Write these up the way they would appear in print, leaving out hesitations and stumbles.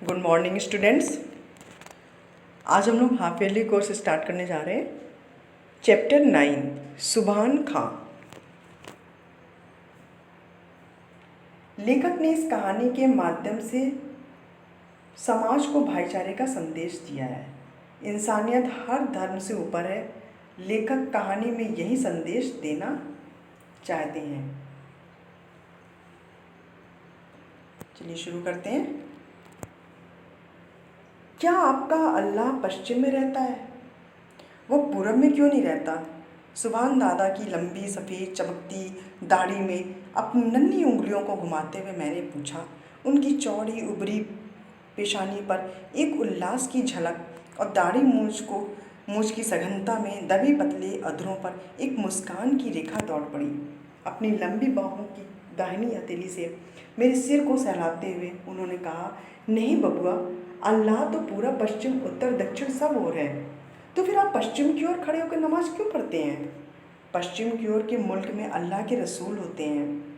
Good morning students. आज हम लोग हाफ ईयरली कोर्स स्टार्ट करने जा रहे हैं। चैप्टर 9 सुभान खां। लेखक ने इस कहानी के माध्यम से समाज को भाईचारे का संदेश दिया है। इंसानियत हर धर्म से ऊपर है। लेखक कहानी में यही संदेश देना चाहते हैं। चलिए शुरू करते हैं। क्या आपका अल्लाह पश्चिम में रहता है? वो पूरब में क्यों नहीं रहता? सुभान दादा की लंबी सफ़ेद चमकती दाढ़ी में अपनी नन्ही उंगलियों को घुमाते हुए मैंने पूछा। उनकी चौड़ी उभरी पेशानी पर एक उल्लास की झलक और दाढ़ी मूछ की सघनता में दबे पतले अधरों पर एक मुस्कान की रेखा दौड़ पड़ी। अपनी लंबी बाहों की दाहिनी हथेली से मेरे सिर को सहलाते हुए उन्होंने कहा, नहीं बबुआ, अल्लाह तो पूरा पश्चिम उत्तर दक्षिण सब ओर है। तो फिर आप पश्चिम की ओर खड़े होकर नमाज क्यों पढ़ते हैं? पश्चिम की ओर के मुल्क में अल्लाह के रसूल होते हैं।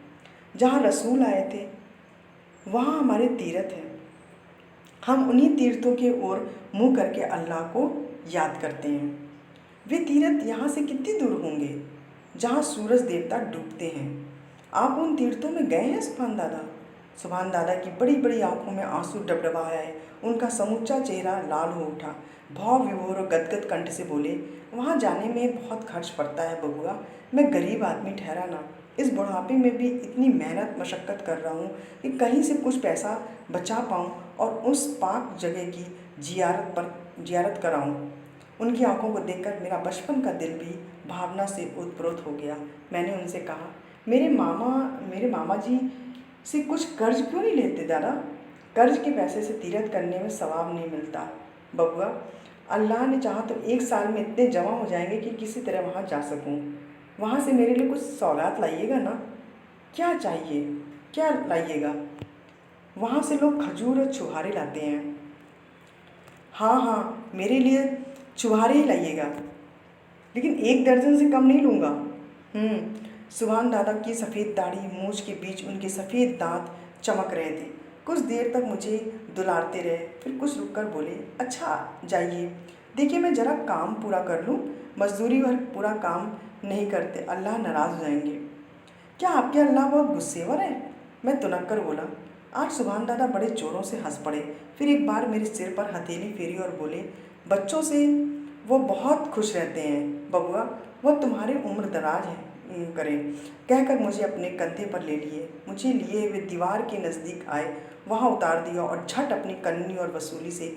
जहाँ रसूल आए थे वहाँ हमारे तीर्थ हैं। हम उन्हीं तीर्थों के ओर मुँह करके अल्लाह को याद करते हैं। वे तीर्थ यहाँ से कितनी दूर होंगे जहाँ सूरज देवता डूबते हैं? आप उन तीर्थों में गए हैं सुभान दादा? सुभान दादा की बड़ी बड़ी आंखों में आंसू डबडबा आए। उनका समूचा चेहरा लाल हो उठा। भाव विभोर और गदगद कंठ से बोले, वहाँ जाने में बहुत खर्च पड़ता है बबुआ। मैं गरीब आदमी ठहरा ना। इस बुढ़ापे में भी इतनी मेहनत मशक्क़त कर रहा हूँ कि कहीं से कुछ पैसा बचा पाऊँ और उस पाक जगह की जियारत कराऊँ। उनकी आंखों को देखकर मेरा बचपन का दिल भी भावना से ओतप्रोत हो गया। मैंने उनसे कहा, मेरे मामा जी से कुछ कर्ज क्यों नहीं लेते दादा? कर्ज के पैसे से तीरथ करने में सवाब नहीं मिलता बबुआ। अल्लाह ने चाहा तो 1 साल में इतने जमा हो जाएंगे कि किसी तरह वहाँ जा सकूँ। वहाँ से मेरे लिए कुछ सौगात लाइएगा ना। क्या चाहिए? क्या लाइएगा? वहाँ से लोग खजूर और छुहारे लाते हैं। हाँ, मेरे लिए छुहारे ही लाइएगा, लेकिन 1 दर्जन से कम नहीं लूँगा। सुभान दादा की सफ़ेद दाढ़ी मूछ के बीच उनके सफ़ेद दांत चमक रहे थे। कुछ देर तक मुझे दुलारते रहे, फिर कुछ रुककर बोले, अच्छा जाइए, देखिए मैं ज़रा काम पूरा कर लूँ। मजदूरी भर पूरा काम नहीं करते, अल्लाह नाराज़ हो जाएंगे। क्या आपके अल्लाह बहुत गुस्सेवर है? मैं तुनक कर बोला। आज सुभान दादा बड़े जोरों से हंस पड़े। फिर एक बार मेरे सिर पर हथेली फेरी और बोले, बच्चों से वो बहुत खुश रहते हैं बबुआ। वो तुम्हारी उम्र दराज है करें। कहकर मुझे अपने कंधे पर ले लिए। मुझे लिए वे दीवार के नज़दीक आए, वहाँ उतार दिया और झट अपनी कन्नी और वसूली से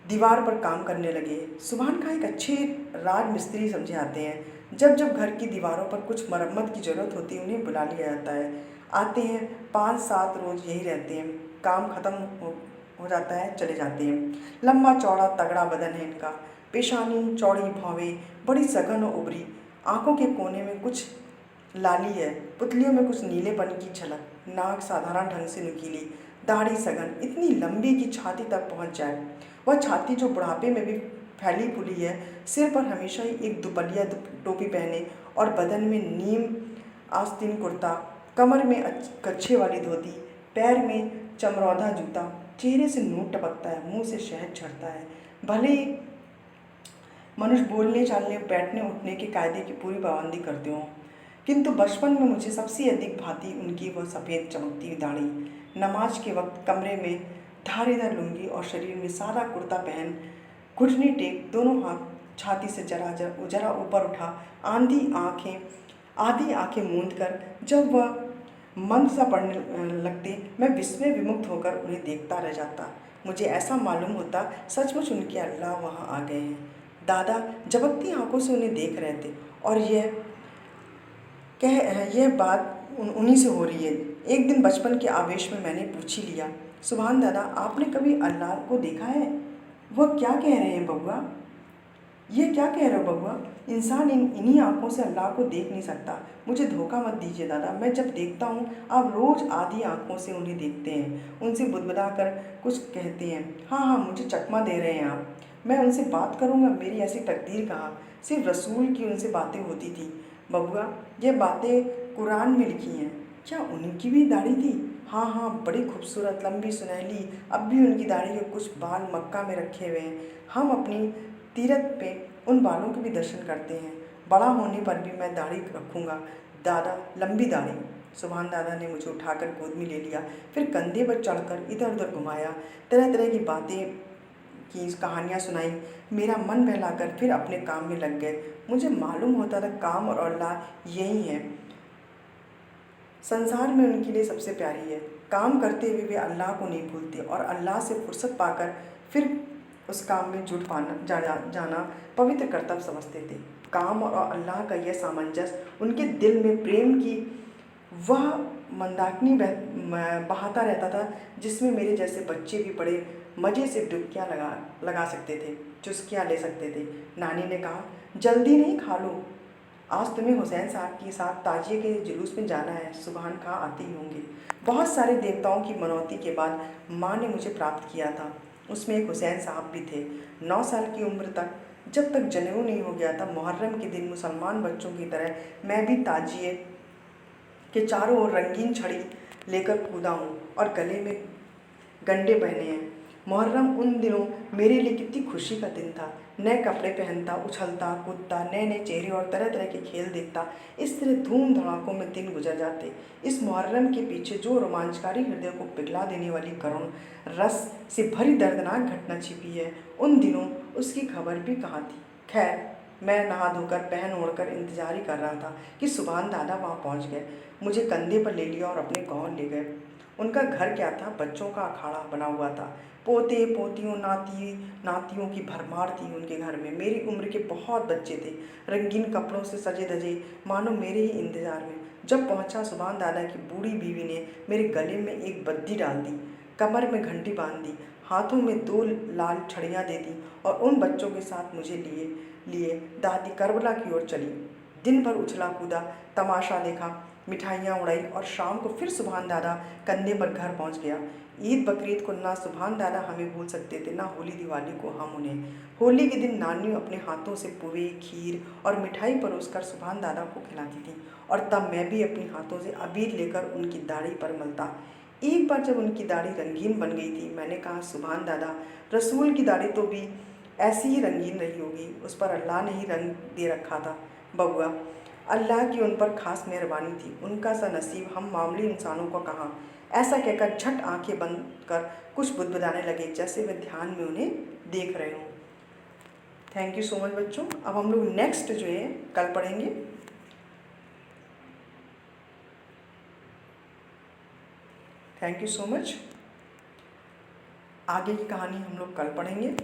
दीवार पर काम करने लगे। सुभान खां एक अच्छे राज मिस्त्री समझे आते हैं। जब जब घर की दीवारों पर कुछ मरम्मत की ज़रूरत होती है उन्हें बुला लिया जाता है। आते हैं, 5-7 रोज़ यही रहते हैं। काम ख़त्म हो जाता है, चले जाते हैं। लंबा चौड़ा तगड़ा बदन है इनका, पेशानी चौड़ी भौवें बड़ी सघन और उभरी, आँखों के कोने में कुछ लाली है, पुतलियों में कुछ नीलेपन की झलक, नाक साधारण ढंग से नुकीली, दाढ़ी सघन, इतनी लंबी कि छाती तक पहुंच जाए। वह छाती जो बुढ़ापे में भी फैली फूली है, सिर पर हमेशा ही एक दुपलिया टोपी पहने और बदन में नीम आस्तीन कुर्ता, कमर में कच्छे वाली धोती, पैर में चमरौधा जूता, चेहरे से नूर टपकता है, मुंह से शहद झरता है। भले ही मनुष्य बोलने चालने बैठने उठने के कायदे की पूरी पाबंदी करते हों, किंतु बचपन में मुझे सबसे अधिक भाती उनकी वह सफ़ेद चमकती हुई दाढ़ी। नमाज के वक्त कमरे में धारीदार लुंगी और शरीर में सादा कुर्ता पहन, घुटने टेक, दोनों हाथ छाती से जरा ऊपर उठा, आधी आंखें मूंद कर जब वह मंद सा पढ़ने लगते, मैं विस्मय विमुक्त होकर उन्हें देखता रह जाता। मुझे ऐसा मालूम होता सचमुच उनके अल्लाह वहाँ आ गए हैं। दादा झपकती आंखों से उन्हें देख रहे थे और यह बात उन्हीं से हो रही है। एक दिन बचपन के आवेश में मैंने पूछ ही लिया, सुभान दादा, आपने कभी अल्लाह को देखा है? वह क्या कह रहे हैं बबुआ? ये क्या कह रहे हो बबुआ? इंसान इन्हीं आँखों से अल्लाह को देख नहीं सकता। मुझे धोखा मत दीजिए दादा। मैं जब देखता हूँ आप रोज़ आधी आँखों से उन्हें देखते हैं, उनसे बुदबुदा कर कुछ कहते हैं। हाँ, मुझे चकमा दे रहे हैं आप। मैं उनसे बात करूँगा, मेरी ऐसी तकदीर कहाँ। सिर्फ रसूल की उनसे बातें होती थी बबुआ। ये बातें कुरान में लिखी हैं। क्या उनकी भी दाढ़ी थी? हाँ हाँ, बड़ी खूबसूरत, लंबी, सुनहली। अब भी उनकी दाढ़ी के कुछ बाल मक्का में रखे हुए हैं। हम अपनी तीरथ पे उन बालों के भी दर्शन करते हैं। बड़ा होने पर भी मैं दाढ़ी रखूँगा दादा, लंबी दाढ़ी। सुभान दादा ने मुझे उठाकर गोद में ले लिया, फिर कंधे पर चढ़कर इधर उधर घुमाया, तरह तरह की बातें की, कहानियाँ सुनाई। मेरा मन बहलाकर फिर अपने काम में लग गए। मुझे मालूम होता था काम और अल्लाह यही है, संसार में उनके लिए सबसे प्यारी है। काम करते हुए वे अल्लाह को नहीं भूलते और अल्लाह से फुर्सत पाकर फिर उस काम में जुट पाना जाना पवित्र कर्तव्य समझते थे। काम और अल्लाह का यह सामंजस्य उनके दिल में प्रेम की वह मंदाकिनी बहाता रहता था, जिसमें मेरे जैसे बच्चे भी बड़े मज़े से डुबकियाँ लगा सकते थे, चुस्कियाँ ले सकते थे। नानी ने कहा, जल्दी नहीं, खा लो, आज तुम्हें हुसैन साहब के साथ ताजिए के जुलूस में जाना है, सुबहान खां आते ही होंगे। बहुत सारे देवताओं की मनौती के बाद माँ ने मुझे प्राप्त किया था। उसमें एक हुसैन साहब भी थे। 9 साल की उम्र तक, जब तक जनेऊ नहीं हो गया था, मुहर्रम के दिन मुसलमान बच्चों की तरह मैं भी ताजिए के चारों ओर रंगीन छड़ी लेकर कूदा हूँ और गले में गंडे पहने हैं। मुहर्रम उन दिनों मेरे लिए कितनी खुशी का दिन था। नए कपड़े पहनता, उछलता कूदता, नए नए चेहरे और तरह तरह के खेल देखता। इस तरह धूम धड़ाकों में दिन गुजर जाते। इस मुहर्रम के पीछे जो रोमांचकारी हृदय को पिघला देने वाली करुण रस से भरी दर्दनाक घटना छिपी है, उन दिनों उसकी खबर भी कहाँ थी। खैर, मैं नहा धोकर पहन ओढ़कर इंतजार ही कर रहा था कि सुभान दादा वहाँ पहुँच गए। मुझे कंधे पर ले लिया और अपने गाँव ले गए। उनका घर क्या था, बच्चों का अखाड़ा बना हुआ था। पोते पोतियों, नातियों की भरमार थी उनके घर में। मेरी उम्र के बहुत बच्चे थे, रंगीन कपड़ों से सजे धजे, मानो मेरे ही इंतजार में। जब पहुंचा, सुभान दादा की बूढ़ी बीवी ने मेरे गले में एक बद्दी डाल दी, कमर में घंटी बांध दी, हाथों में 2 लाल छड़ियाँ दे दी और उन बच्चों के साथ मुझे लिए लिए दादी करबला की ओर चली। दिन भर उछला कूदा, तमाशा देखा, मिठाइयाँ उड़ाई और शाम को फिर सुभान दादा कंधे पर घर पहुंच गया। ईद बकरीद को ना सुभान दादा हमें भूल सकते थे, ना होली दिवाली को हम उन्हें। होली के दिन नानी अपने हाथों से पुए, खीर और मिठाई परोसकर सुभान दादा को खिलाती थी और तब मैं भी अपने हाथों से अबीर लेकर उनकी दाढ़ी पर मलता। एक बार जब उनकी दाढ़ी रंगीन बन गई थी, मैंने कहा, सुभान दादा, रसूल की दाढ़ी तो भी ऐसी ही रंगीन रही होगी, उस पर अल्लाह ने ही रंग दे रखा था बबुआ। अल्लाह की उन पर खास मेहरबानी थी, उनका सा नसीब हम मामूली इंसानों को कहाँ। ऐसा कहकर झट आंखें बंद कर कुछ बुदबुदाने लगे, जैसे वे ध्यान में उन्हें देख रहे हों। थैंक यू सो मच बच्चों। अब हम लोग नेक्स्ट जो है कल पढ़ेंगे। Thank you so much. आगे की कहानी हम लोग कल पढ़ेंगे।